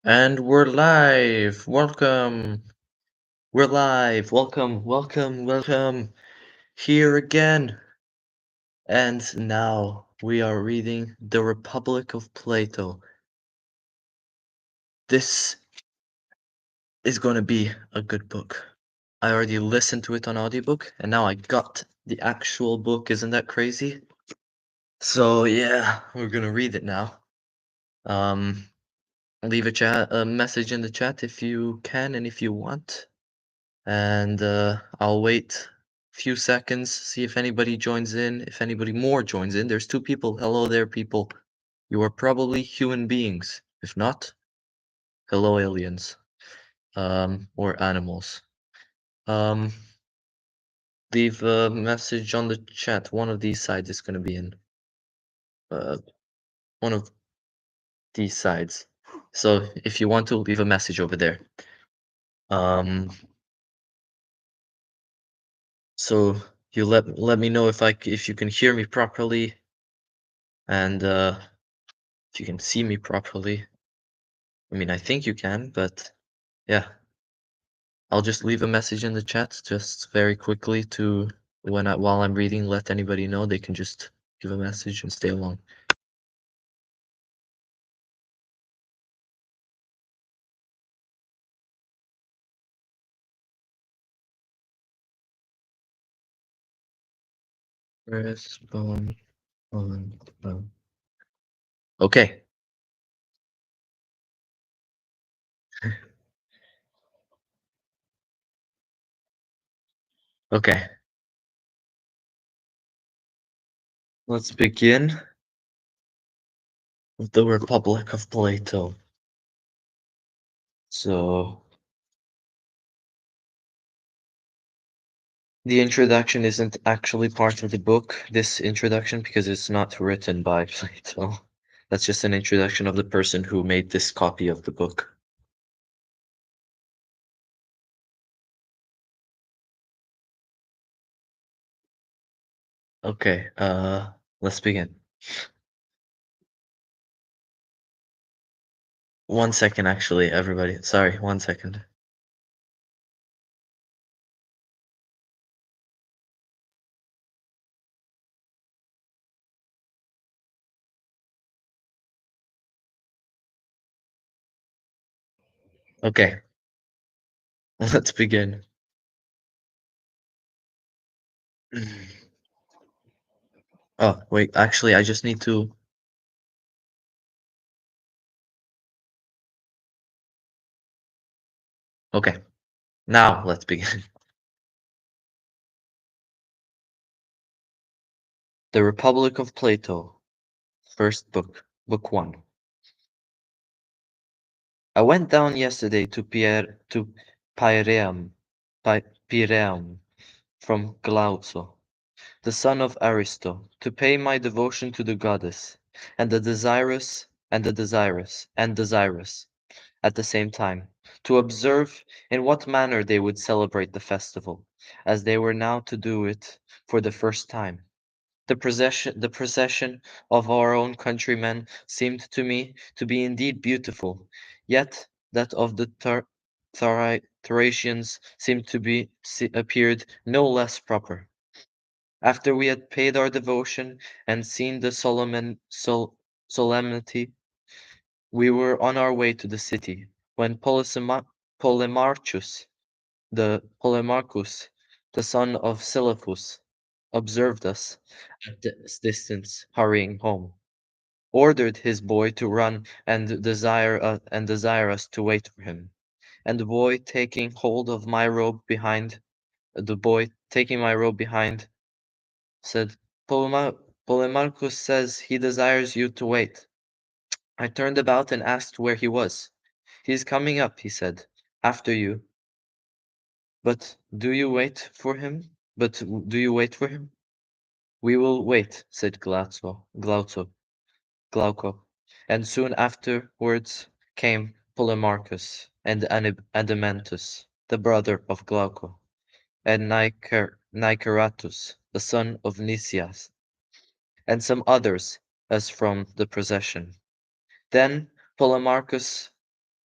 And we're live. Welcome. We're live. Welcome, welcome, welcome. Here again. And now we are reading The Republic of Plato. This is going to be a good book. I already listened to it on audiobook, and now I got the actual book. Isn't that crazy? So yeah, we're going to read it now. Um, leave a message in the chat if you can and if you want. And I'll wait a few seconds, see if anybody joins in, if anybody more joins in. There's two people. Hello there, people. You are probably human beings. If not, hello, aliens, or animals. Um, leave a message on the chat. One of these sides is going to be in. Uh, one of these sides. So if you want to, leave a message over there. Um, so you let me know if you can hear me properly, and if you can see me properly. I mean, I think you can, but yeah. I'll just leave a message in the chat just very quickly to while I'm reading, let anybody know. They can just give a message and stay along. Respond on. Okay. Okay. Let's begin with the Republic of Plato. So the introduction isn't actually part of the book, this introduction, because it's not written by Plato. That's just an introduction of the person who made this copy of the book. Okay, let's begin. 1 second, actually, everybody. Sorry, 1 second. Okay, let's begin. Oh, wait, actually, I just need to. Okay, now let's begin. The Republic of Plato, first book, book 1. I went down yesterday to Piraeum, Piraeum from Glauco, the son of Aristo, to pay my devotion to the goddess, and the desirous, at the same time, to observe in what manner they would celebrate the festival, as they were now to do it for the first time. The procession of our own countrymen seemed to me to be indeed beautiful, yet that of the Thracians seemed to be appeared no less proper. After we had paid our devotion and seen the solemnity, we were on our way to the city, when Polemarchus, Polemarchus, the son of Silaphus, observed us at this distance hurrying home, ordered his boy to run and desire us to wait for him. And the boy taking my robe behind, said, Polemarchus says he desires you to wait. I turned about and asked where he was. He is coming up, he said, after you. But do you wait for him? But do you wait for him? We will wait, said Glauco. And soon afterwards came Polemarchus and Adeimantus, the brother of Glauco, and Niceratus, the son of Nicias, and some others as from the procession. Then Polemarchus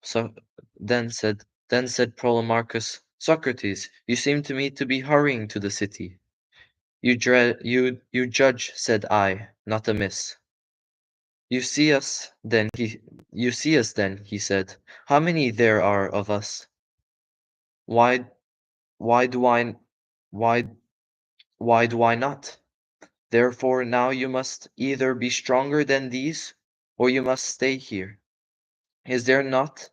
So then said Polemarchus, Socrates, you seem to me to be hurrying to the city. You judge, said I, not amiss. You see us then, he said. How many there are of us? Why why do I why why do I not? Therefore now you must either be stronger than these, or you must stay here. Is there not,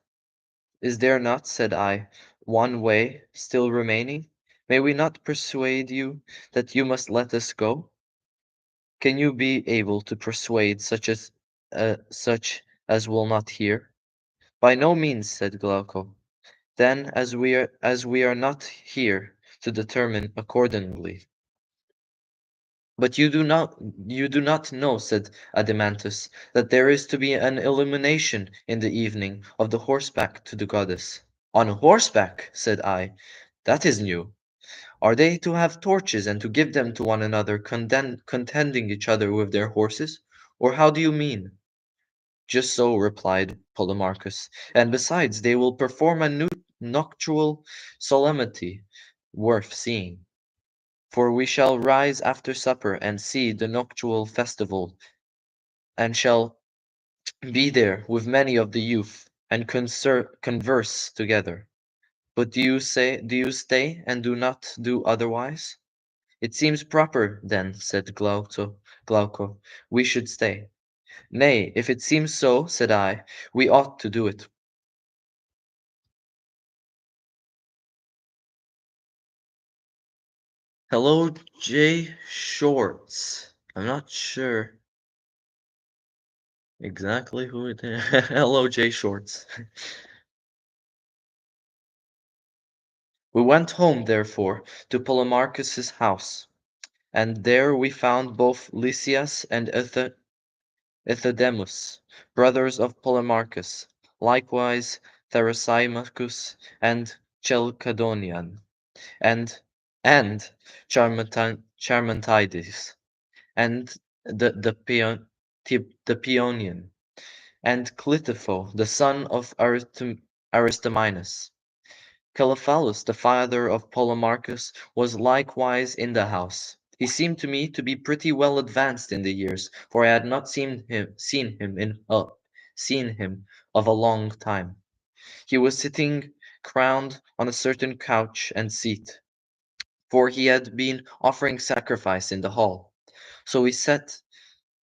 said I, one way still remaining? May we not persuade you that you must let us go? Can you be able to persuade such as will not hear? By no means, said Glauco. Then, as we are not here to determine accordingly. But you do not know, said Adeimantus, that there is to be an illumination in the evening of the horseback to the goddess. On horseback, said I. That is new. Are they to have torches and to give them to one another, contending each other with their horses? Or how do you mean? Just so, replied Polemarchus, and besides, they will perform a nocturnal solemnity worth seeing. For we shall rise after supper and see the nocturnal festival, and shall be there with many of the youth, and converse together. But do you stay and do not do otherwise? It seems proper, then, said Glauco, we should stay. Nay, if it seems so, said I, we ought to do it. Hello, J. Shorts. I'm not sure exactly who it is. Hello, J. Shorts. We went home, therefore, to Polemarchus's house, and there we found both Lysias and Euthydemus, brothers of Polemarchus, likewise Thrasymachus and Chalcedonian, and Charmantides, and the Paeonian, and Cleitopho, the son of Aristomenes. Calaphallus, the father of Polemarchus, was likewise in the house. He seemed to me to be pretty well advanced in the years, for I had not seen him of a long time. He was sitting crowned on a certain couch and seat, for he had been offering sacrifice in the hall. So we sat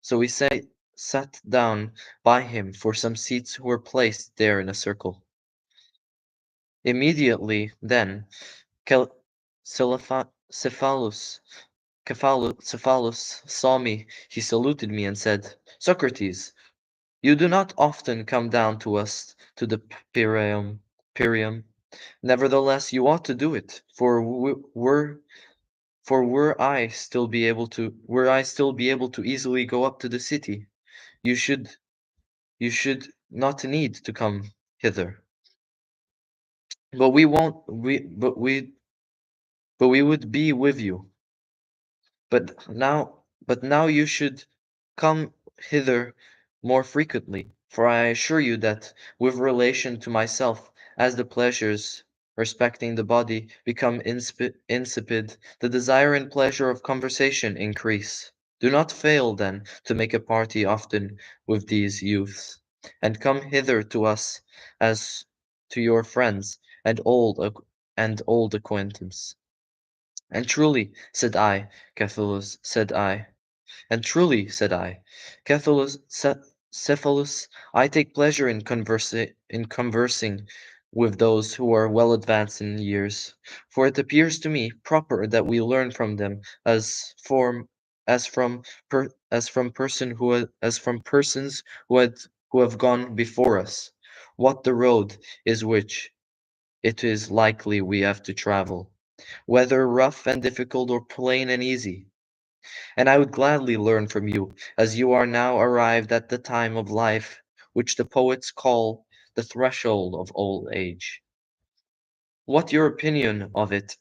so we sat down by him, for some seats were placed there in a circle. Immediately then Cal- Cephalus Cephalus saw me, he saluted me and said, Socrates, you do not often come down to us to the Pyrrhum. Nevertheless, you ought to do it, were I still be able to easily go up to the city, you should not need to come hither. But we won't we but we would be with you. But now you should come hither more frequently, for I assure you that, with relation to myself, as the pleasures respecting the body become insipid, the desire and pleasure of conversation increase. Do not fail, then, to make a party often with these youths, and come hither to us as to your friends and old acquaintance. And truly, and truly, said I, Cephalus, I take pleasure in conversing with those who are well advanced in years, for it appears to me proper that we learn from them as from persons who have gone before us, what the road is which it is likely we have to travel, whether rough and difficult or plain and easy. And I would gladly learn from you, as you are now arrived at the time of life which the poets call the threshold of old age. What your opinion of it,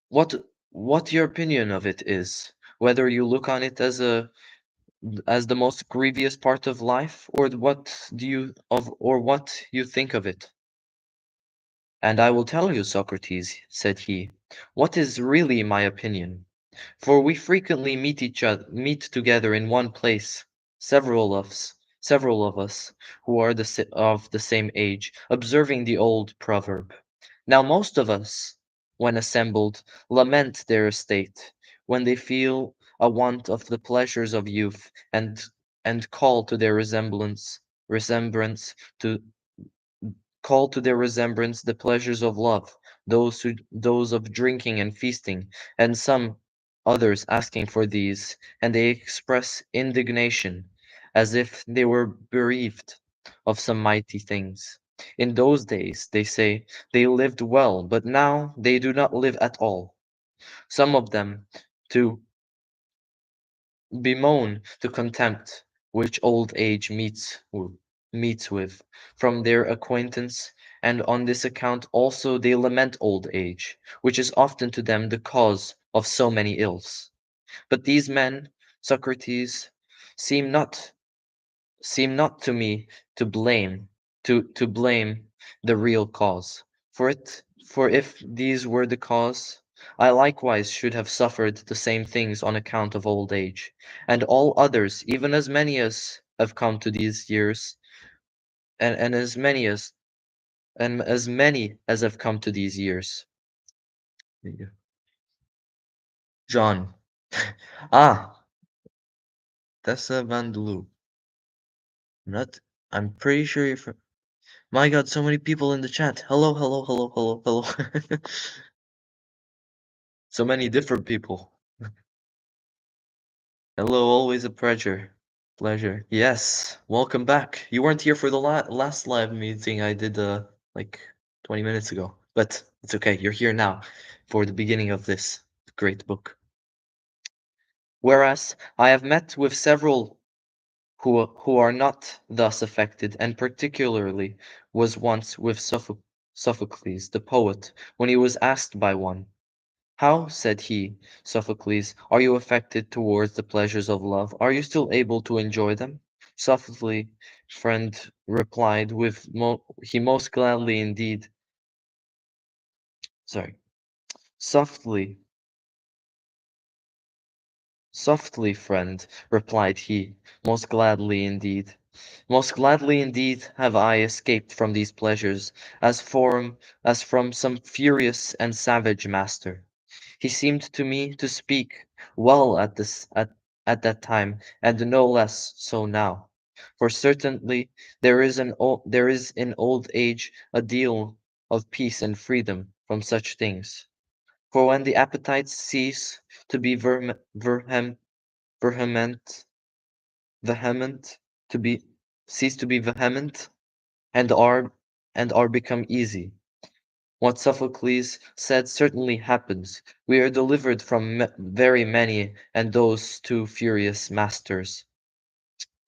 what what your opinion of it is, whether you look on it as the most grievous part of life, or what you think of it? And I will tell you, Socrates, said he, what is really my opinion. For we frequently meet together in one place, several of us, who are of the same age, observing the old proverb. Now most of us, when assembled, lament their estate, when they feel a want of the pleasures of youth, and resembrance to call to their remembrance the pleasures of love, those of drinking and feasting, and some others asking for these, and they express indignation, as if they were bereaved of some mighty things. In those days, they say, they lived well, but now they do not live at all. Some of them, too, bemoan the contempt which old age meets with from their acquaintance, and on this account also they lament old age, which is often to them the cause of so many ills. But these men, Socrates, seem not to me to blame the real cause. For if these were the cause, I likewise should have suffered the same things on account of old age, and all others, even as many as have come to these years, and as many as have come to these years. John. Ah, Tessa Vandaloo. Not I'm pretty sure you're from My God, so many people in the chat. Hello, hello, hello, hello, hello. So many different people. Hello, always a pleasure. Pleasure. Yes, welcome back. You weren't here for the last live meeting I did like 20 minutes ago, but it's okay. You're here now for the beginning of this great book. Whereas I have met with several who are not thus affected, and particularly was once with Sophocles, the poet, when he was asked by one, how, said he, Sophocles, are you affected towards the pleasures of love? Are you still able to enjoy them? Sophocles, friend, replied with he most gladly indeed. Sorry. Softly, softly, friend, replied he, most gladly indeed. Most gladly indeed have I escaped from these pleasures, as from some furious and savage master. He seemed to me to speak well at that time, and no less so now. For certainly there is in old age a deal of peace and freedom from such things. For when the appetites cease to be vehement, vehement to be cease to be vehement, and are become easy. What Sophocles said certainly happens. We are delivered from very many and those too furious masters.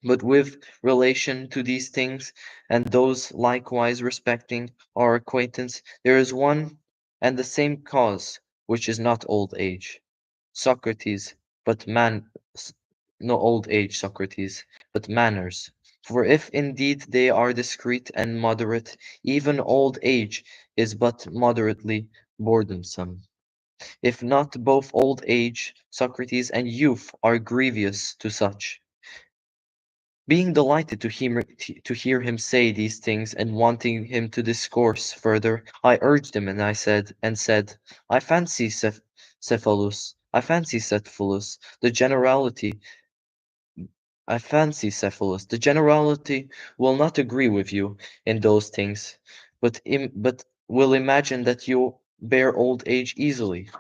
But with relation to these things, and those likewise respecting our acquaintance, there is one and the same cause, which is not old age. Socrates, but man, no old age, Socrates, but manners. For if indeed they are discreet and moderate, even old age is but moderately burdensome. If not, both old age, Socrates, and youth are grievous to such. Being delighted to hear him say these things, and wanting him to discourse further, I urged him, and said, I fancy Cephalus, the generality will not agree with you in those things, but will imagine that you bear old age easily,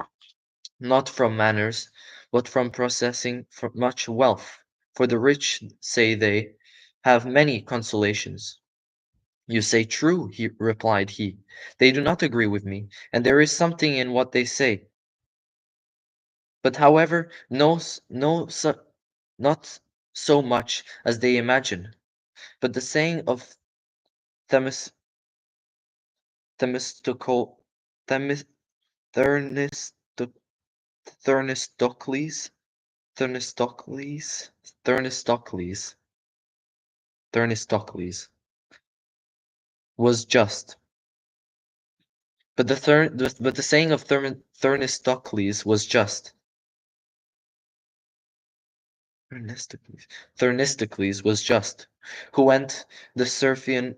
not from manners, but from possessing much wealth. For the rich, say they, have many consolations. You say true, replied he. They do not agree with me, and there is something in what they say. But however, not so much as they imagine. But the saying of Themis, Themistocle, Themis, Thurnisto- Thurnistocles, Thurnistocles, Thurnistocles, Thurnistocles was just. but the saying of Thernistocles was just. Thernistocles was just, who went the Scythian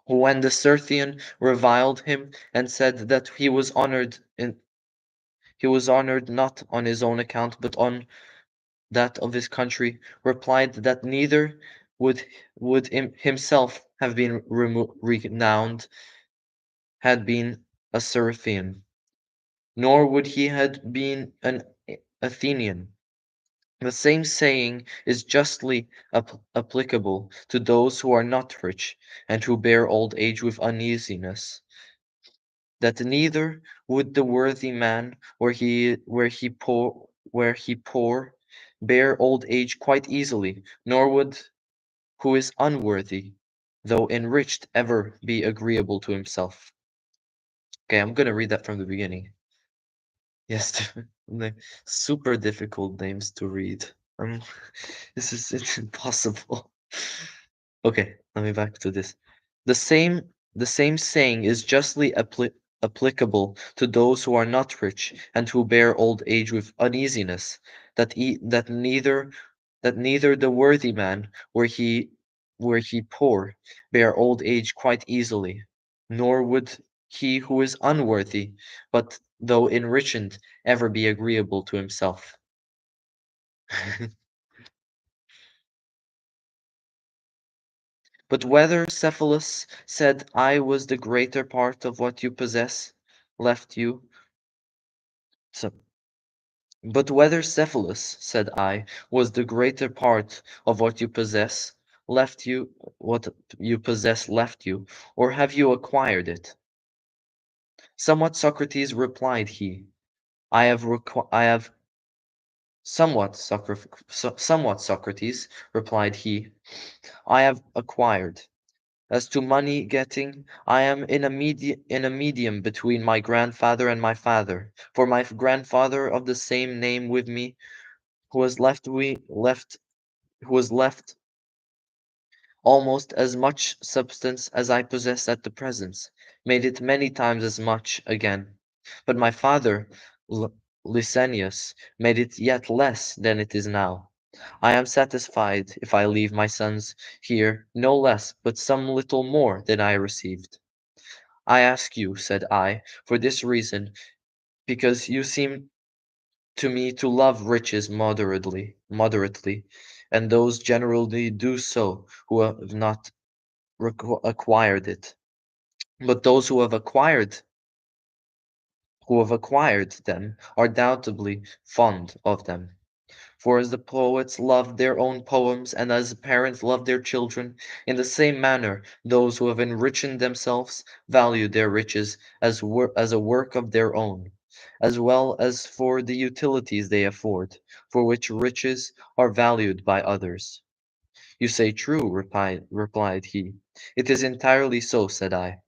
who when the Scythian reviled him and said that he was honored not on his own account but on that of his country, replied that neither would himself have been renowned had been a Scythian, nor would he had been an Athenian. The same saying is justly applicable to those who are not rich, and who bear old age with uneasiness, that neither would the worthy man, where he poor, bear old age quite easily, nor would who is unworthy, though enriched, ever be agreeable to himself. Okay, I'm gonna read that from the beginning. Yes, super difficult names to read. Um, it's impossible. Okay, let me back to this. The same the same saying is justly applicable to those who are not rich and who bear old age with uneasiness, that neither the worthy man, were he poor, bear old age quite easily, nor would he who is unworthy, but though enriched, ever be agreeable to himself. But whether Cephalus said I was the greater part of what you possess, left you. So, but whether Cephalus, said I, was the greater part of what you possess, what you possess left you, or have you acquired it? Somewhat, Socrates, replied he. I have somewhat, Socrates, replied he. I have acquired. As to money getting, I am in a medium between my grandfather and my father. For my grandfather of the same name with me, who has who has left almost as much substance as I possess at the present, made it many times as much again. But my father, L- Lysanias, made it yet less than it is now. I am satisfied if I leave my sons here no less, but some little more than I received. I ask you, said I, for this reason, because you seem to me to love riches moderately, and those generally do so who have not acquired it. But those who have acquired them are doubtably fond of them. For as the poets love their own poems, and as parents love their children, in the same manner those who have enriched themselves value their riches as a work of their own, as well as for the utilities they afford, for which riches are valued by others. You say true, replied he. It is entirely so, said I.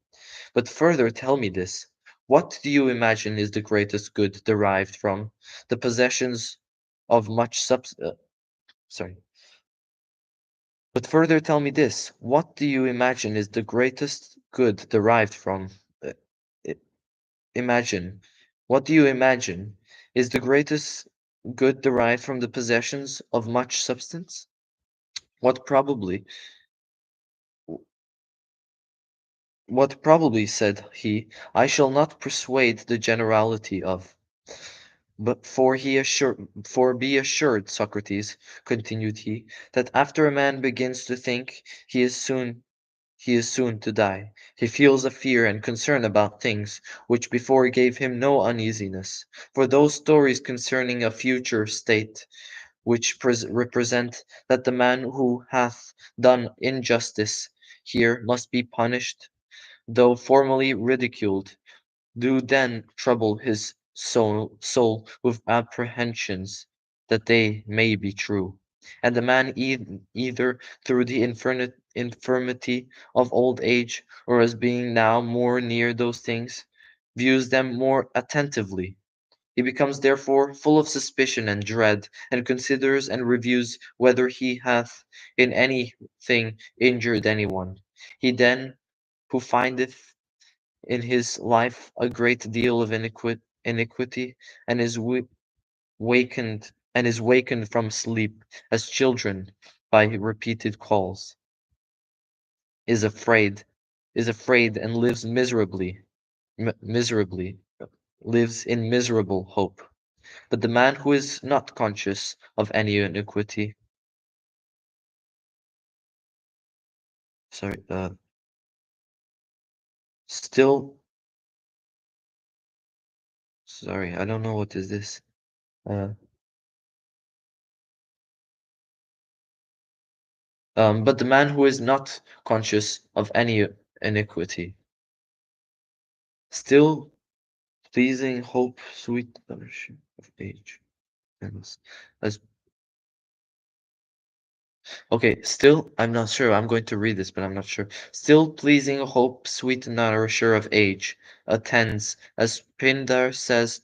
But further tell me this. What do you imagine is the greatest good derived from the possessions of much sorry. But further tell me this. What do you imagine is the greatest good derived from uh, i- imagine. What do you imagine is the greatest good derived from the possessions of much substance? What probably what probably, said he, I shall not persuade the generality of. But for be assured, Socrates, continued he, that after a man begins to think, he is soon to die. He feels a fear and concern about things which before gave him no uneasiness. For those stories concerning a future state, which represent that the man who hath done injustice here must be punished, though formally ridiculed, do then trouble his soul with apprehensions that they may be true. And the man either through the infirmity of old age, or as being now more near those things, views them more attentively. He becomes therefore full of suspicion and dread, and considers and reviews whether he hath in any thing injured anyone. He then who findeth in his life a great deal of iniquity, and is wakened from sleep as children by repeated calls, is afraid, and lives miserably, lives in miserable hope. But the man who is not conscious of any iniquity, sorry, still, sorry, I don't know what is this. Uh, but the man who is not conscious of any iniquity, still pleasing hope, sweet fellowship of age, and as okay, still, I'm not sure. I'm going to read this, but I'm not sure. Still pleasing hope, sweet nourisher of age, attends, as Pindar says,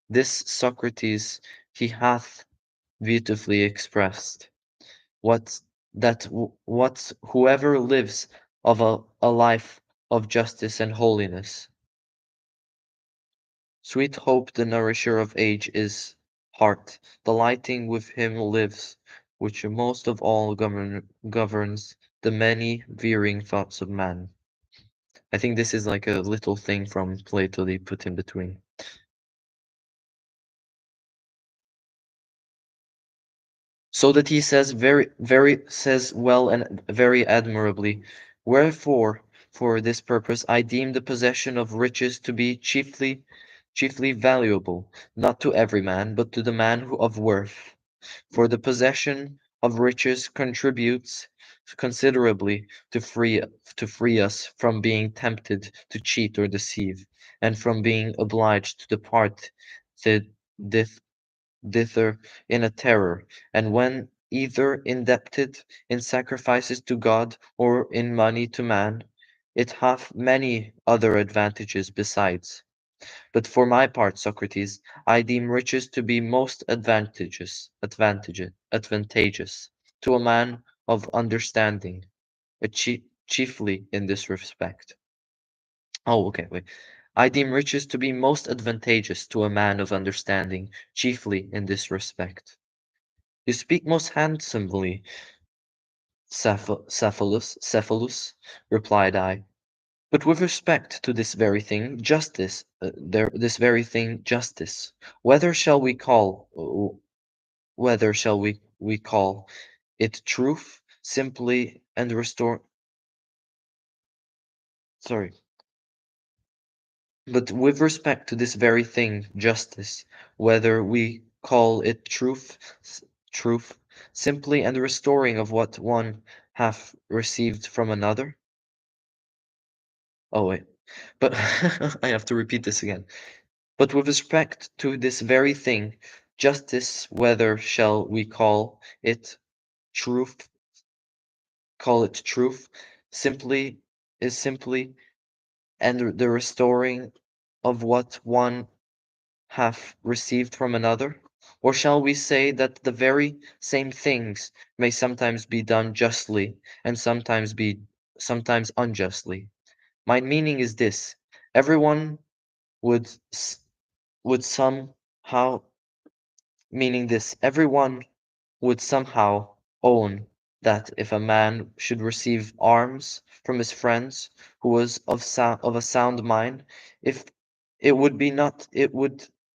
this Socrates he hath beautifully expressed. What what whoever lives of a life of justice and holiness. Sweet hope, the nourisher of age, is heart. The lighting with him lives, which most of all governs the many veering thoughts of man. I think this is like a little thing from Plato they put in between. So that he says says well and very admirably, wherefore for this purpose I deem the possession of riches to be chiefly valuable, not to every man, but to the man of worth. For the possession of riches contributes considerably to free us from being tempted to cheat or deceive, and from being obliged to depart th- thith- thither in a terror, and when either indebted in sacrifices to God or in money to man, it hath many other advantages besides. But for my part, Socrates, I deem riches to be most advantageous to a man of understanding, chiefly in this respect. Oh, okay, wait. I deem riches to be most advantageous to a man of understanding, chiefly in this respect. You speak most handsomely, Cephalus, replied I. But with respect to this very thing, justice, whether shall we call, we call it truth, simply and restore, sorry, but with respect to this very thing, justice, whether we call it truth, simply and restoring of what one hath received from another. Oh wait, but I have to repeat this again. But with respect to this very thing, justice, whether shall we truth, call it truth, simply simply, and the restoring of what one hath received from another? Or shall we say that the very same things may sometimes be done justly, and sometimes unjustly? My meaning is this: everyone would would somehow meaning this everyone would somehow own that if a man should receive alms from his friends who was of a sound mind, if it would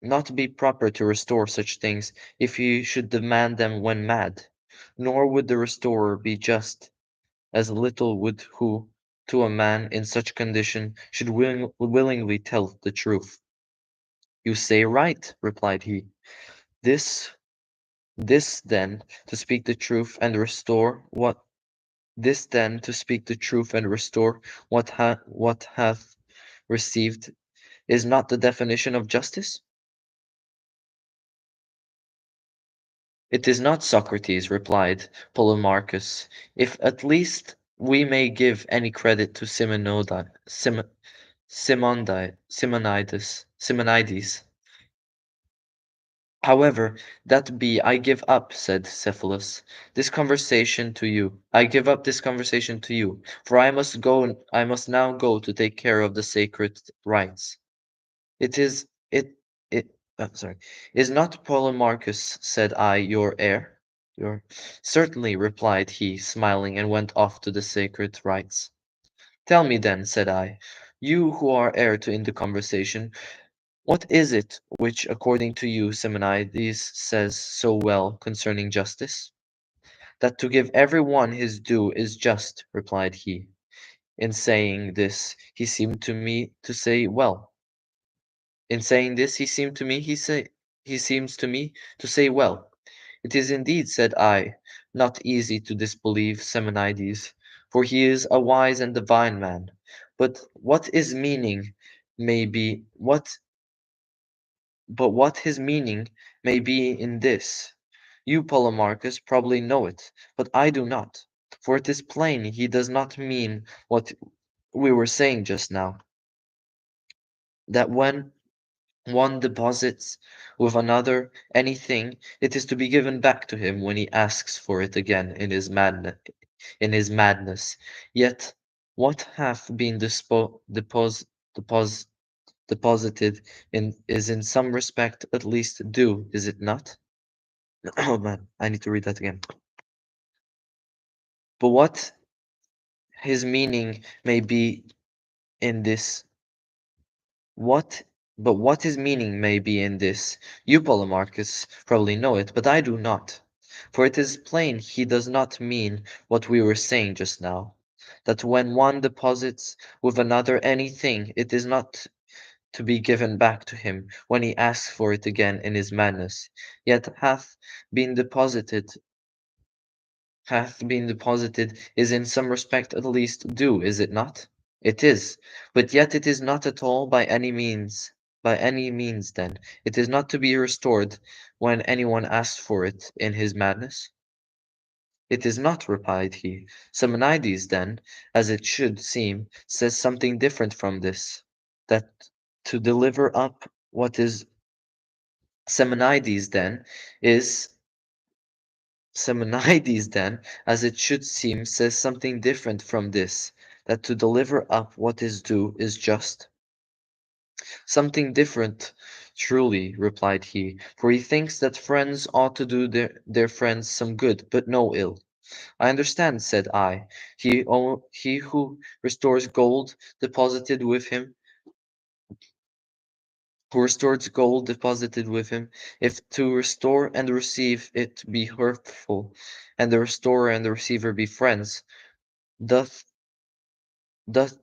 not be proper to restore such things if he should demand them when mad, nor would the restorer be just, as little would who to a man in such condition should willingly tell the truth. You say right, replied he. This this then, to speak the truth and restore what this then to speak the truth and restore what hath received is not the definition of justice? It is not, Socrates, replied Polemarchus, if at least we may give any credit to Simonides. However, that be, I give up, said Cephalus, this conversation to you. I give up this conversation to you, for I must now go to take care of the sacred rites. It is it sorry. Is not Polemarchus, said I, your heir? Your Certainly, replied he, smiling, and went off to the sacred rites. Tell me then, said I, you who are heir to in the conversation, what is it which, according to you, Simonides says so well concerning justice? That to give every one his due is just, replied he. In saying this, he seemed to me to say well. In saying this, he seems to me to say well. It is indeed, said I, not easy to disbelieve Simonides, for he is a wise and divine man. But what his meaning may be what his meaning may be in this. You, Polemarchus, probably know it, but I do not. For it is plain he does not mean what we were saying just now, that when one deposits with another anything, it is to be given back to him when he asks for it again in his madness. Yet what hath been depos- deposited is in some respect at least due, is it not? Oh man, I need to read that again. But what his meaning may be in this, what what his meaning may be in this, you, Polemarchus, probably know it, but I do not. For it is plain he does not mean what we were saying just now, that when one deposits with another anything, it is not to be given back to him when he asks for it again in his madness, yet been deposited hath been deposited is in some respect at least due, is it not? It is, but yet it is not at all by any means then. It is not to be restored when anyone asks for it in his madness. It is not, replied he. Simonides then, as it should seem, says something different from this, that to deliver up what is Simonides then is Simonides then, as it should seem, says something different from this, that to deliver up what is due is just. Something different, truly, replied he, for he thinks that friends ought to do their friends some good, but no ill. I understand, said I. He who restores gold deposited with him, if to restore and receive it be hurtful, and the restorer and the receiver be friends, doth doth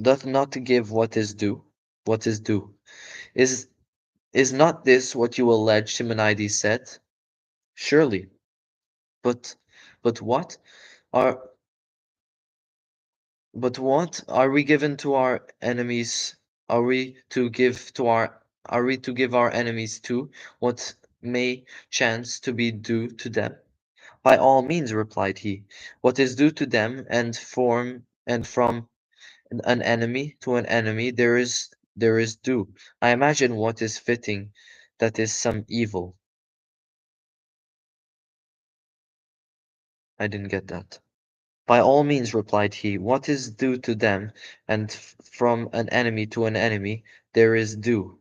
doth not give what is due. Is is not this what you allege Simonides said? Surely. But but what are but what are we given to our enemies? Are we to give to our are we to give our enemies too what may chance to be due to them? By all means, replied he. What is due to them and from an enemy to an enemy there is due. I imagine what is fitting, that is some evil. I didn't get that. By all means, replied he, what is due to them, and from an enemy to an enemy there is due.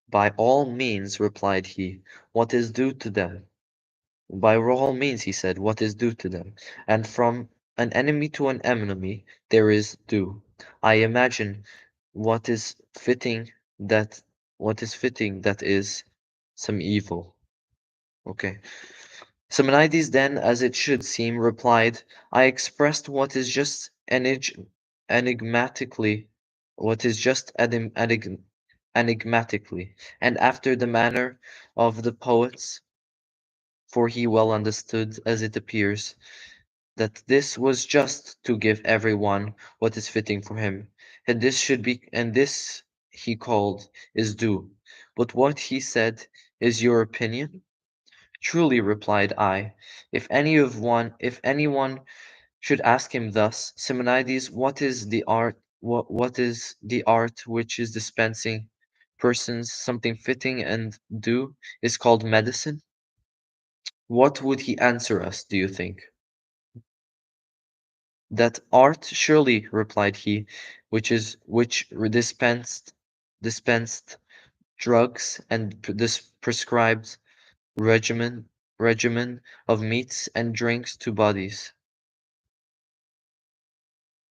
By all means, replied he, what is due to them. By all means, he said, what is due to them, and from an enemy to an enemy there is due. I imagine what is fitting that what is fitting, that is some evil. Okay. Simonides then, as it should seem, replied, I expressed enigmatically, what is just enigmatically, and after the manner of the poets, for he well understood, as it appears, that this was just to give every one what is fitting for him, and this he called is due. But what he said is your opinion? Truly, replied I, if anyone should ask him thus, Simonides, what is the art which is dispensing persons something fitting and due is called medicine? What would he answer us, do you think? That art, surely, replied he, which dispensed drugs and this prescribed regimen regimen of meats and drinks to bodies.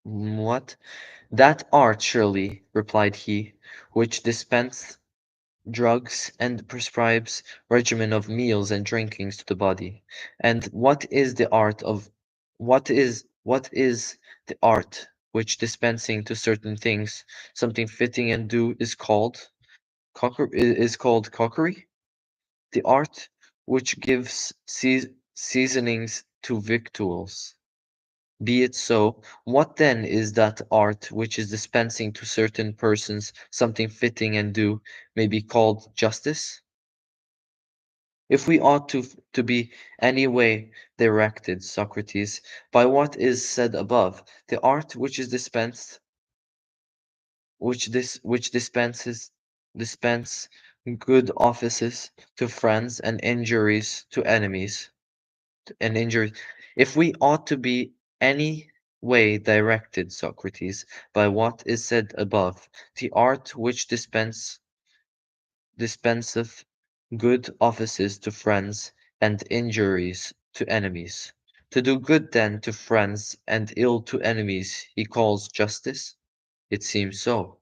What? That art, surely, replied he, which dispensed drugs and prescribes regimen of meals and drinkings to the body. And what is the art which dispensing to certain things something fitting and due is called cookery? The art which gives seasonings to victuals. Be it so. What then is that art which is dispensing to certain persons something fitting and due may be called justice? If we ought to be any way directed, Socrates, by what is said above, the art which is dispensed, which dispense good offices to friends and injuries to enemies, and injuries. If we ought to be any way directed, Socrates, by what is said above, the art which dispenseth good offices to friends and injuries to enemies. To do good then to friends and ill to enemies he calls justice? It seems so.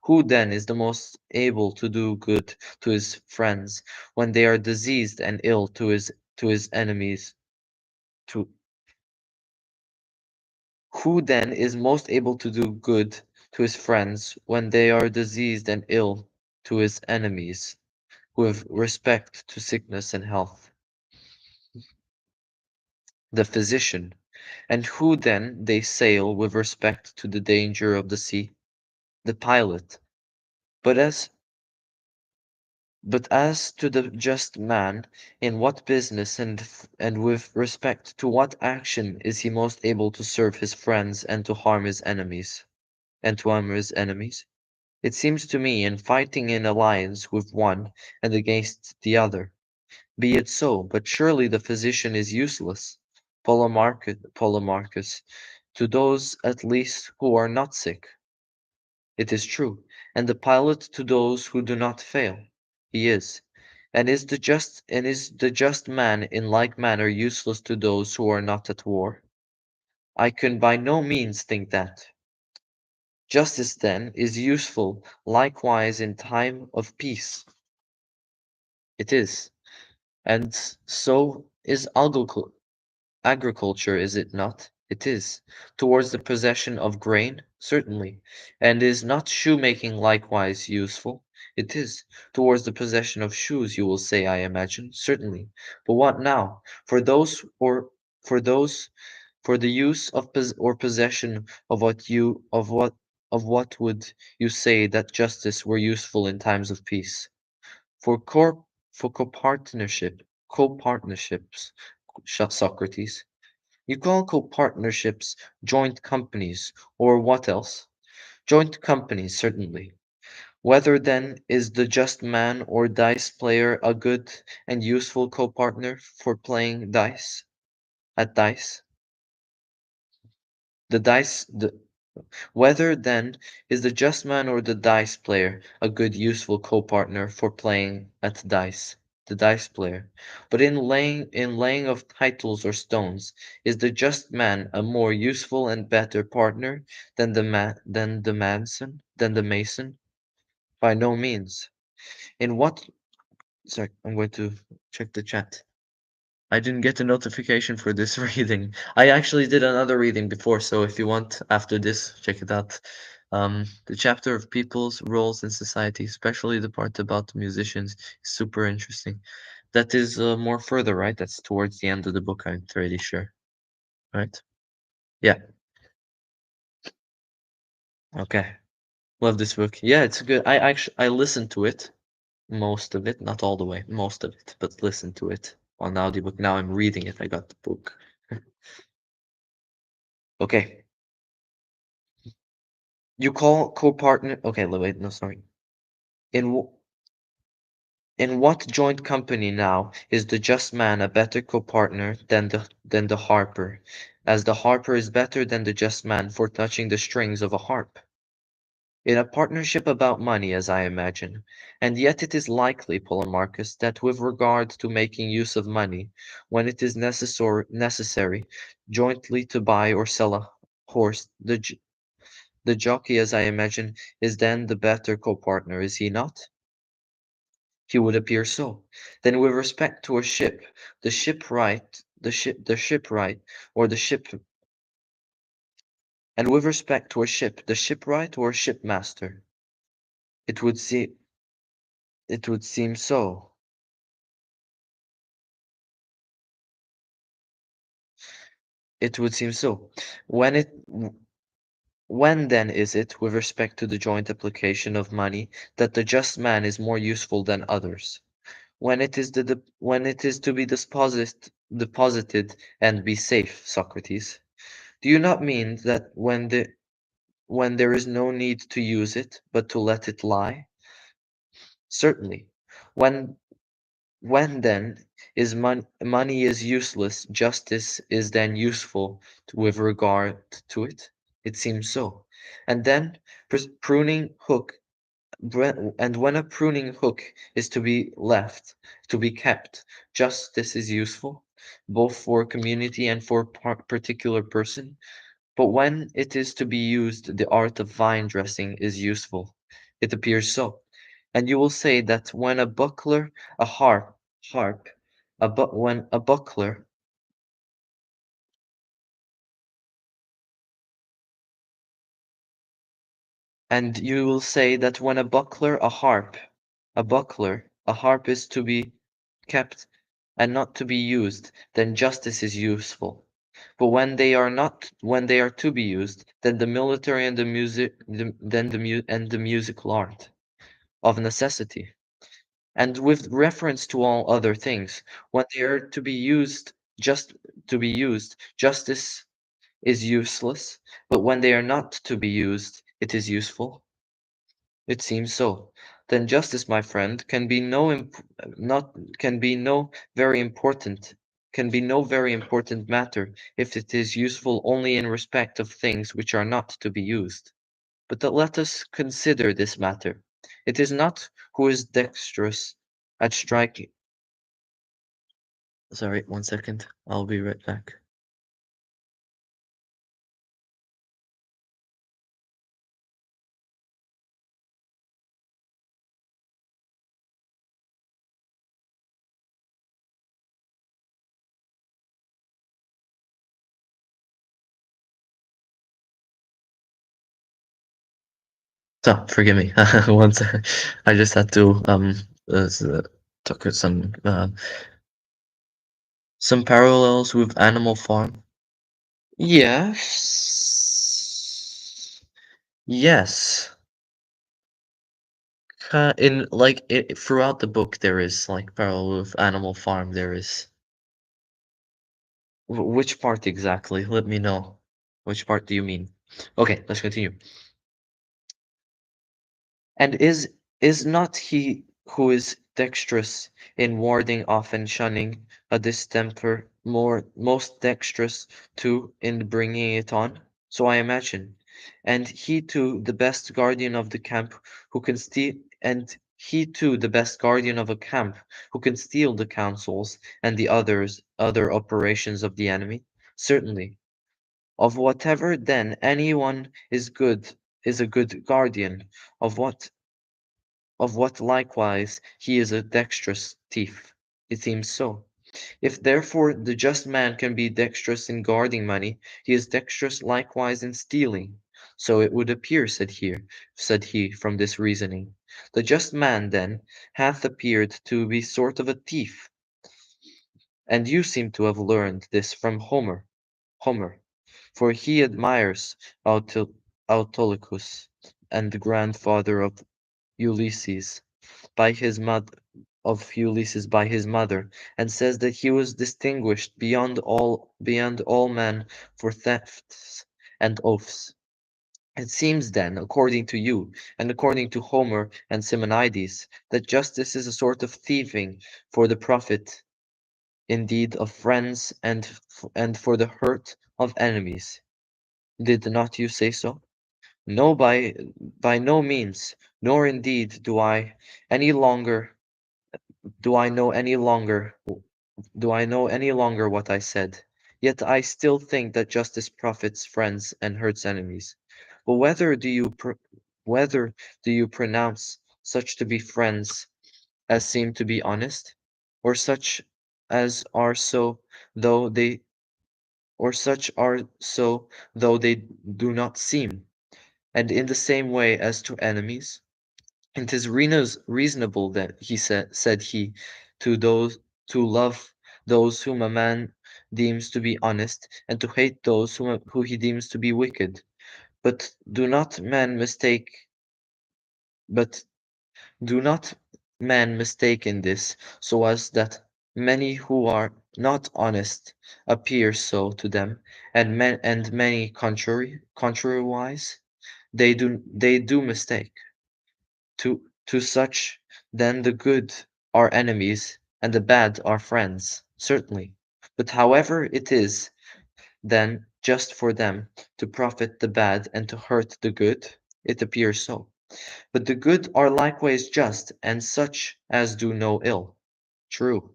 Who then is the most able to do good to his friends when they are diseased and ill to his enemies? To Who then is most able to do good to his friends when they are diseased and ill to his enemies, with respect to sickness and health? The physician. And who then they sail with respect to the danger of the sea? The pilot. But as but as to the just man, in what business and with respect to what action is he most able to serve his friends and to harm his enemies? It seems to me in fighting in alliance with one and against the other. Be it so, but surely the physician is useless, Polemarchus, to those at least who are not sick. It is true, and the pilot to those who do not fail. He is. And is the just man in like manner useless to those who are not at war? I can by no means think that. Justice, then, is useful likewise in time of peace. It is. And so is agriculture, is it not? It is. Towards the possession of grain, certainly. And is not shoemaking likewise useful? It is. Towards the possession of shoes, you will say, I imagine, certainly. But what now? For those for the use of or possession of what would you say that justice were useful in times of peace? For corp for co-partnerships, Socrates. You call co-partnerships joint companies, or what else? Joint companies, certainly. Whether then is the just man or dice player a good and useful co-partner for playing at dice? The dice the Whether, then, is the just man or the dice player a good useful co-partner for playing at dice? The dice player. But in laying of titles or stones, is the just man a more useful and better partner than the mason? By no means. In what Sorry, I'm going to check the chat. I didn't get a notification for this reading. I actually did another reading before, so if you want after this, check it out. The chapter of people's roles in society, especially the part about the musicians, is super interesting. That is more further, right? That's towards the end of the book, I'm pretty sure. Right? Yeah. Okay. Love this book. Yeah, it's good. I listened to it, most of it, not all the way, most of it, but listened to it on audiobook. Now I'm reading it. I got the book. Okay. You call co-partner. Okay, wait, no, sorry. In w- in what joint company now is the just man a better co-partner than the harper, as the harper is better than the just man for touching the strings of a harp? In a partnership about money, as I imagine. And yet it is likely, Polemarchus, that with regard to making use of money, when it is necessary jointly to buy or sell a horse, the jockey, as I imagine, is then the better co-partner, is he not? He would appear so. Then with respect to a ship, the shipwright, or the ship, and with respect to a ship, the shipwright or shipmaster, it would seem it would seem so. It would seem so. When it when then is it, with respect to the joint application of money, that the just man is more useful than others? When it is when it is to be deposited and be safe, Socrates. Do you not mean that when there is no need to use it, but to let it lie? Certainly. When when then is money is useless, justice is then useful with regard to it? It seems so. And then pruning hook, and when a pruning hook is to be kept, justice is useful, both for community and for particular person. But when it is to be used, the art of vine dressing is useful. It appears so. And you will say that when a buckler, a harp, when a buckler, and you will say that when a buckler, a harp is to be kept and not to be used, then justice is useful. But when they are to be used, then the military and the music, and the musical art, of necessity. And with reference to all other things, when they are to be used, just justice is useless, but when they are not to be used, it is useful. It seems so. Then justice, my friend, not can be no very important matter if it is useful only in respect of things which are not to be used. But let us consider this matter. It is not who is dexterous at striking. Sorry, one second. I'll be right back. So, forgive me. One sec. I just had to took some parallels with Animal Farm. Yes. Yes. In like throughout the book, there is like parallel with Animal Farm. There is. Which part exactly? Let me know. Which part do you mean? Okay, let's continue. And is not he who is dexterous in warding off and shunning a distemper most dexterous too in bringing it on? So I imagine. And he too the best guardian of the camp who can steal and he too the best guardian of a camp who can steal the counsels and the other operations of the enemy? Certainly. Of whatever then anyone is a good guardian, of what likewise he is a dexterous thief. It seems so. If therefore the just man can be dexterous in guarding money, he is dexterous likewise in stealing. So it would appear, said he, from this reasoning. The just man, then, hath appeared to be sort of a thief, and you seem to have learned this from Homer, for he admires Autolycus, and the grandfather of Ulysses, by his mother by his mother, and says that he was distinguished beyond all men for thefts and oaths. It seems then, according to you, and according to Homer and Simonides, that justice is a sort of thieving for the profit, indeed, of friends and for the hurt of enemies. Did not you say so? No, by no means, nor indeed any longer do I know any longer do I know any longer what I said. Yet I still think that justice profits friends and hurts enemies. But whether do you pronounce such to be friends as seem to be honest, or such as are so though they or such are so though they do not seem, and in the same way as to enemies? It is reasonable that said he, to those to love those whom a man deems to be honest, and to hate those who he deems to be wicked. But do not men mistake but do not men mistake in this, so as that many who are not honest appear so to them, and many contrariwise? They do mistake. To such, then, the good are enemies, and the bad are friends, certainly. But however it is, then, just for them to profit the bad and to hurt the good, it appears so. But the good are likewise just, and such as do no ill. True.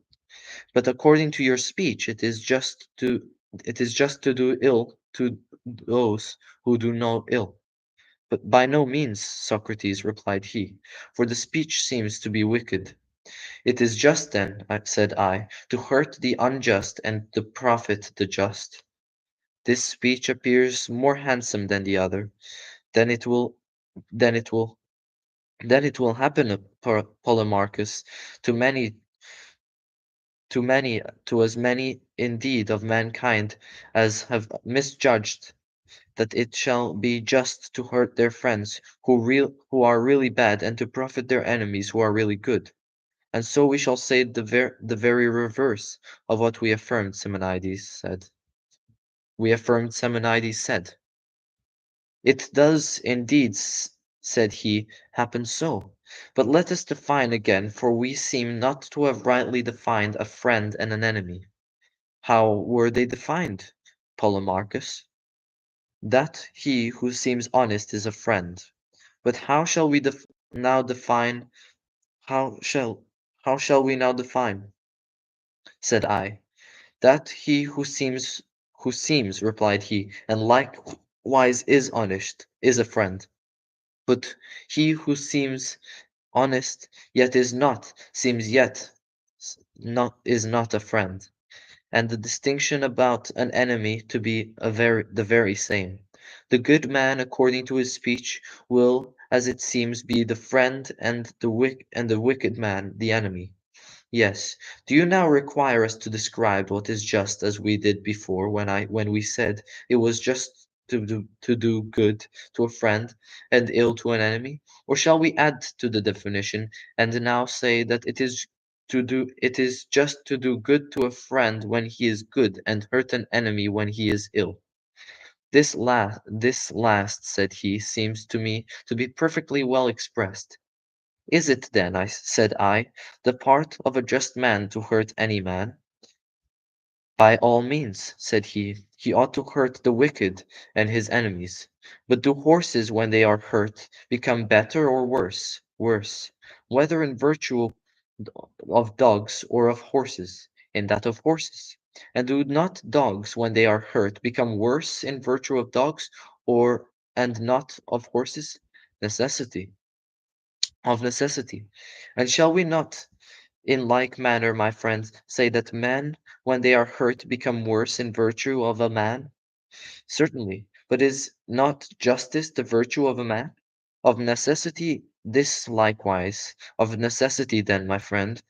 But according to your speech, it is just to do ill to those who do no ill. But by no means, Socrates, replied he, for the speech seems to be wicked. It is just then, said I, to hurt the unjust and to profit the just. This speech appears more handsome than the other. Then it will, then it will, then it will happen, Polemarchus, to many, to as many indeed of mankind as have misjudged, that it shall be just to hurt their friends who are really bad, and to profit their enemies who are really good. And so we shall say the very reverse of what we affirmed said. It does indeed, said he, happen so. But let us define again, for we seem not to have rightly defined a friend and an enemy. How were they defined, Polemarchus? That he who seems honest is a friend. But how shall we now define? How shall how shall we now define? Said I. That he who seems, replied he, and likewise is honest, is a friend. But he who seems honest, yet is not, seems yet not is not a friend. And the distinction about an enemy to be the very same. The good man, according to his speech, will, as it seems, be the friend, and the wicked man the enemy. Yes. Do you now require us to describe what is just as we did before when we said it was just to do good to a friend and ill to an enemy? Or shall we add to the definition and now say that it is just to do good to a friend when he is good and hurt an enemy when he is ill? This last, said he, seems to me to be perfectly well expressed. Is it then, said I, the part of a just man to hurt any man? By all means, said he ought to hurt the wicked and his enemies. But do horses, when they are hurt, become better or worse? Worse. Whether in virtue of dogs or of horses? In that of horses. And do not dogs, when they are hurt, become worse in virtue of dogs, or and not of horses? Necessity. Of necessity. And shall we not, in like manner, my friends, say that men, when they are hurt, become worse in virtue of a man? Certainly. But is not justice the virtue of a man? Of necessity, this likewise. Of necessity, then, my friend,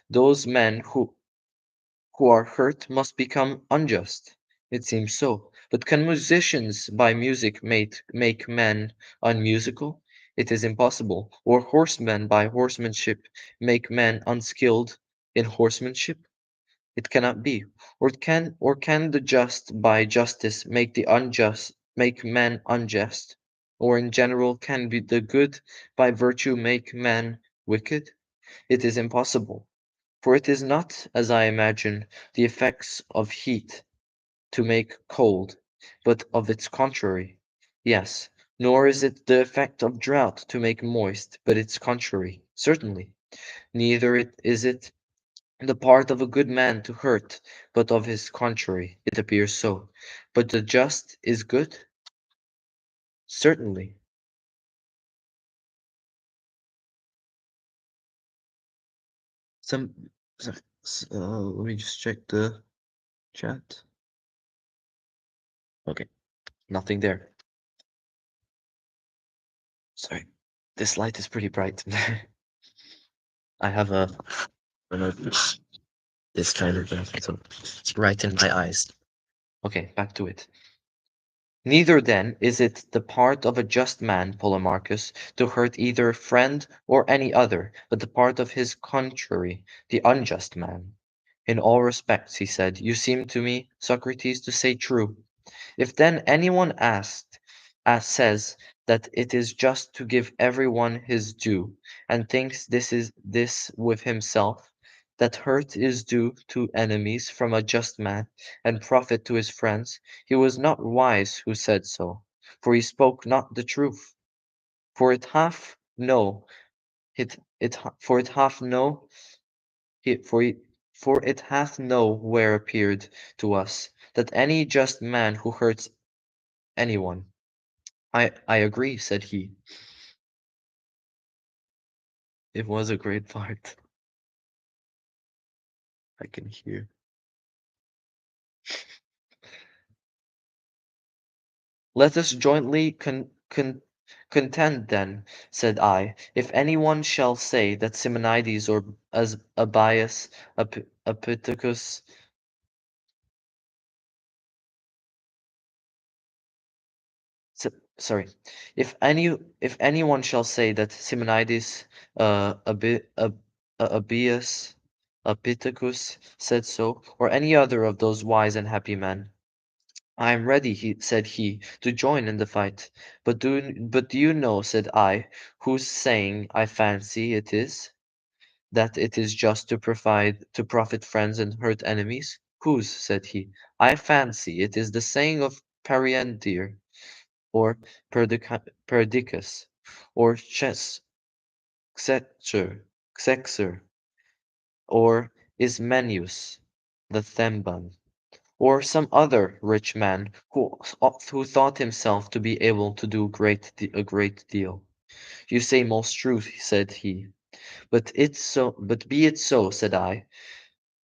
those men who are hurt must become unjust. It seems so. But can musicians by music make men unmusical? It is impossible. Or horsemen by horsemanship make men unskilled in horsemanship? It cannot be. Or can the just by justice make the unjust make men unjust? Or in general, can be the good by virtue make men wicked? It is impossible. For it is not, as I imagine, the effects of heat to make cold, but of its contrary. Yes, nor is it the effect of drought to make moist, but its contrary. Certainly. Neither is it the part of a good man to hurt, but of his contrary. It appears so. But the just is good? Certainly. Some, let me just check the chat. Okay, nothing there. Sorry, this light is pretty bright. I have this kind of so it's right in my eyes. Okay, back to it. Neither then is it the part of a just man, Polemarchus, to hurt either friend or any other, but the part of his contrary, the unjust man. In all respects, he said, you seem to me, Socrates, to say true. If then anyone says that it is just to give everyone his due, and thinks this with himself, that hurt is due to enemies from a just man, and profit to his friends, he was not wise who said so, for he spoke not the truth. For it hath no, for it hath no, it, for it, for it hath nowhere appeared to us that any just man who hurts anyone. I agree, said he. It was a great part. I can hear. Let us jointly contend then, said I, if any one shall say that Simonides or as Abias, Epictetus, sorry, if anyone shall say that Simonides, Abias, Epictetus said so, or any other of those wise and happy men, I am ready, said he, to join in the fight. But do you know, said I, whose saying I fancy it is, that it is just to profit friends and hurt enemies? Whose, said he. I fancy it is the saying of Pariendir, or Perdicus, or Xexer, or Ismenius, the Theban, or some other rich man who thought himself to be able to do a great deal. You say most truth, said he. But be it so, said I.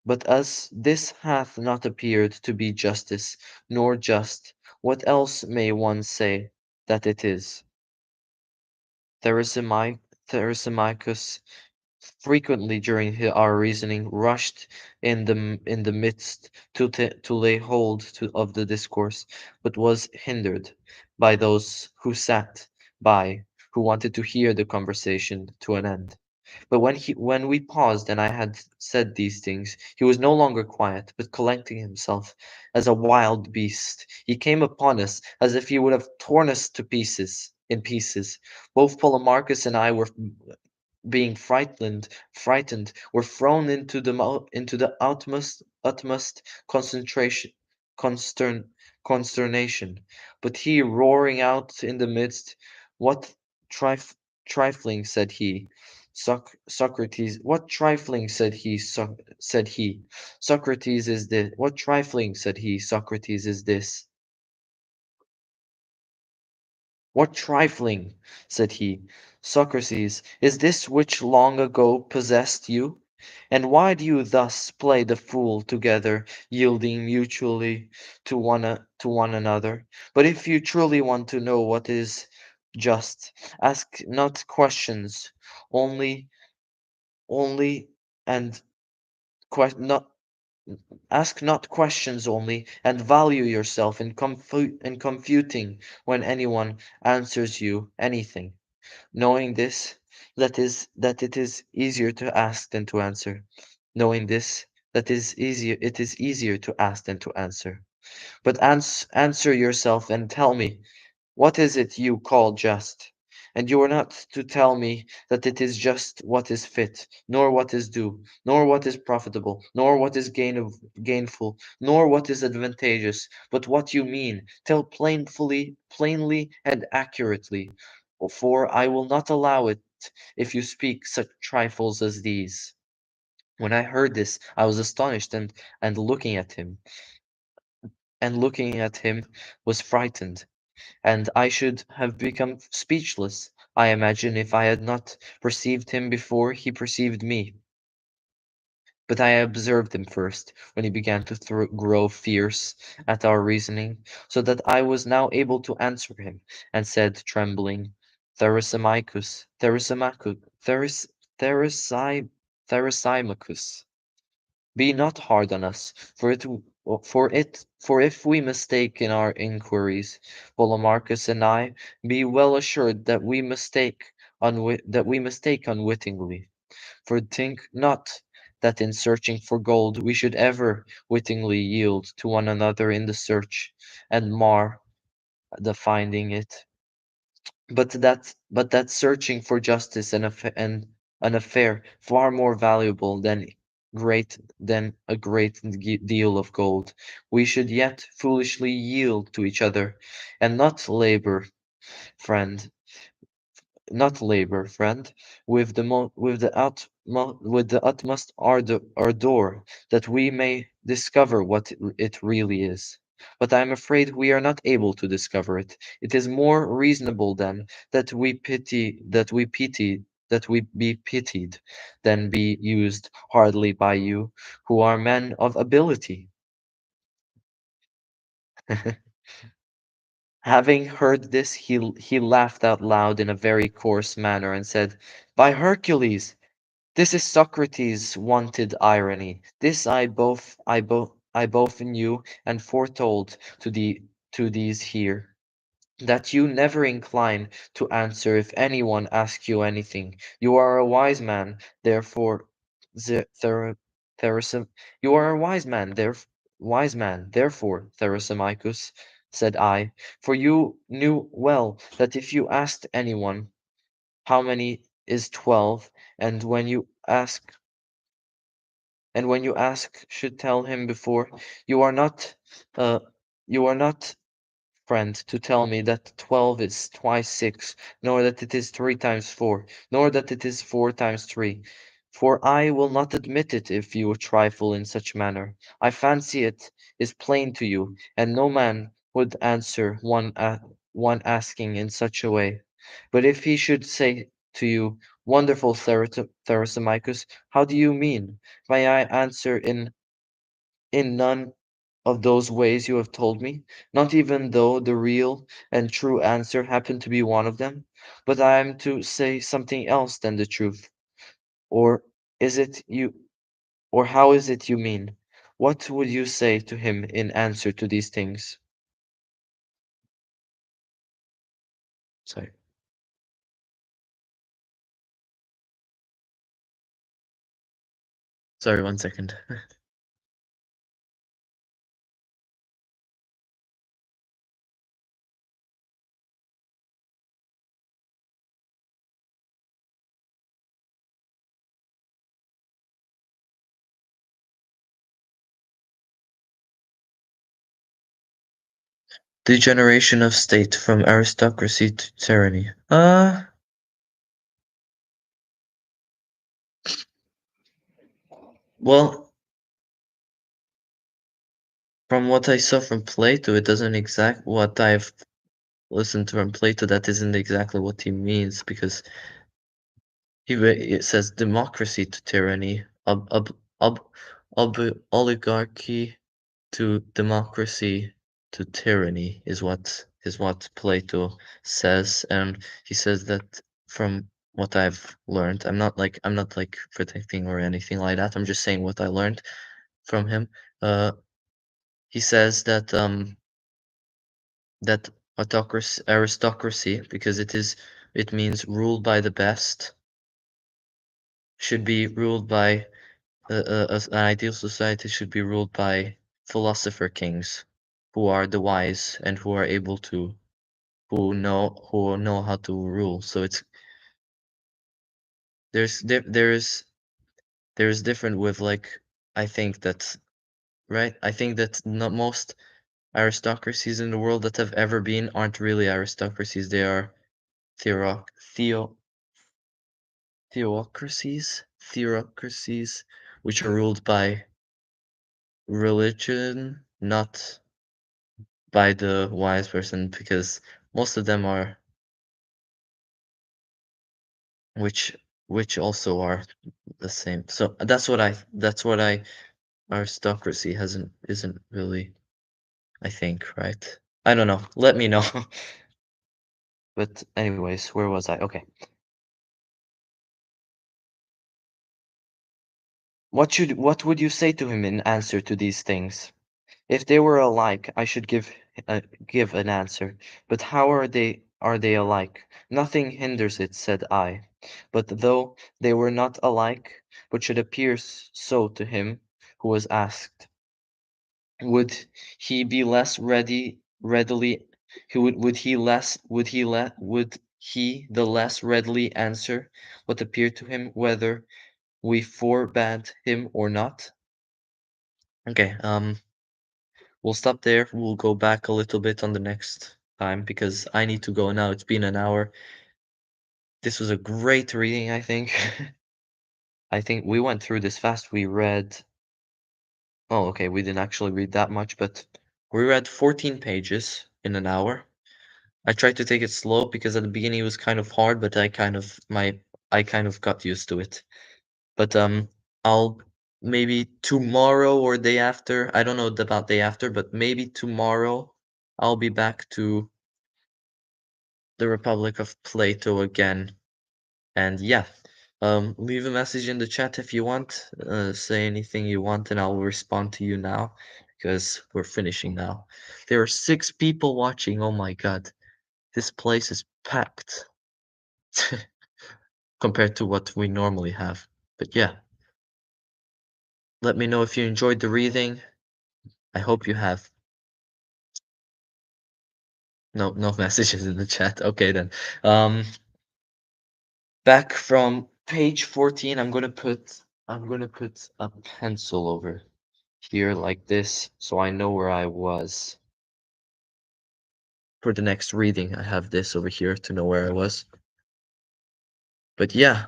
But as this hath not appeared to be justice, nor just, what else may one say that it is? Therasymachus frequently during our reasoning rushed in the midst to lay hold of the discourse, but was hindered by those who sat by, who wanted to hear the conversation to an end. But when we paused and I had said these things, he was no longer quiet, but collecting himself as a wild beast. He came upon us as if he would have torn us in pieces. Both Polemarchus and I were being frightened, were thrown into the utmost concentration, constern, consternation. But he, roaring out in the midst, what trifling, said he. Socrates, what trifling, said he. Said he. Socrates is this. What trifling, said he. Socrates is this. What trifling, said he, Socrates, is this which long ago possessed you? And why do you thus play the fool together, yielding mutually to one another? But if you truly want to know what is just, ask not questions, only only and not ask not questions only, and value yourself in confuting when anyone answers you anything, knowing this, that it is easier to ask than to answer, knowing this, it is easier to ask than to answer. But answer yourself and tell me, what is it you call just? And you are not to tell me that it is just what is fit, nor what is due, nor what is profitable, nor what is gainful, nor what is advantageous, but what you mean. Tell plainly and accurately, for I will not allow it if you speak such trifles as these. When I heard this, I was astonished and looking at him, and looking at him was frightened, and I should have become speechless, I imagine, if I had not perceived him before he perceived me. But I observed him first, when he began to grow fierce at our reasoning, so that I was now able to answer him, and said, trembling, Theresiamachus, Theresiamachus, Theresy, Theresymachus, be not hard on us, for if we mistake in our inquiries, Polemarchus and I, be well assured that we mistake unwittingly. For think not that in searching for gold we should ever wittingly yield to one another in the search, and mar the finding it, but that searching for justice and an affair far more valuable than a great deal of gold, we should yet foolishly yield to each other, and friend, not labor, friend, with the utmost ardor, that we may discover what it really is. But I am afraid we are not able to discover it. It is more reasonable then that we be pitied than be used hardly by you, who are men of ability. Having heard this, he laughed out loud in a very coarse manner, and said, By Hercules! This is Socrates' wonted irony. This I both knew and foretold to these here, that you never incline to answer if any one asks you anything. You are a wise man, therefore, the, ther, Theresa, you are a wise man, therefore, Theresiamachus, said I, for you knew well that if you asked anyone how many is 12, and when you ask should tell him before, you are not, uh, you are not friend, to tell me that 12 is twice 6, nor that it is 3 times 4, nor that it is 4 times 3. For I will not admit it if you trifle in such manner. I fancy it is plain to you, and no man would answer one asking in such a way. But if he should say to you, Wonderful Theresiamachus, how do you mean? May I answer in none of those ways you have told me, not even though the real and true answer happen to be one of them, but I am to say something else than the truth. Or is it you, or how is it you mean? What would you say to him in answer to these things? Sorry, sorry, 1 second. Degeneration of state from aristocracy to tyranny. Well, from what I saw from Plato, it doesn't exact what I've listened from Plato. That isn't exactly what he means, because it says democracy to tyranny, oligarchy to democracy to tyranny is what Plato says, and he says that from what I've learned. I'm not like predicting or anything like that. I'm just saying what I learned from him. Uh, he says that aristocracy, because it means ruled by the best, should be ruled by an ideal society should be ruled by philosopher kings. who are the wise and who are able to who know how to rule. So it's there's di- there's different with like I think that right? I think that not most aristocracies in the world that have ever been aren't really aristocracies. They are theoro theo theocracies, which are ruled by religion, not by the wise person, because most of them are which which also are the same. So that's what I aristocracy hasn't isn't really I think, right? I don't know. Let me know. But anyways, where was I? Okay. What would you say to him in answer to these things? If they were alike, I should give an answer. But how are they alike? Nothing hinders it, said I. But though they were not alike, but should appear so to him who was asked, would he be less readily would he the less readily answer what appeared to him whether we forbade him or not? Okay, we'll stop there. We'll go back a little bit on the next time because I need to go now. It's been an hour. This was a great reading, I think. I think we went through this fast. We read, oh, okay, we didn't actually read that much, but we read 14 pages in an hour. I tried to take it slow because at the beginning it was kind of hard, but I kind of got used to it. But I'll maybe tomorrow or day after. I don't know about day after, but maybe tomorrow I'll be back to the Republic of Plato again. And yeah, leave a message in the chat if you want. Say anything you want, and I'll respond to you now because we're finishing now. There are 6 people watching. Oh my god, this place is packed compared to what we normally have. But yeah, let me know if you enjoyed the reading. I hope you have. No messages in the chat. Okay then. Um, back from page 14, I'm gonna put a pencil over here like this so I know where I was. For the next reading, I have this over here to know where I was. But yeah,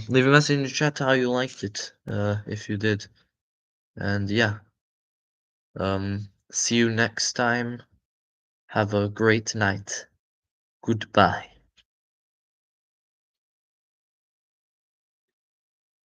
leave a message in the chat how you liked it, if you did. And yeah, see you next time. Have a great night. Goodbye.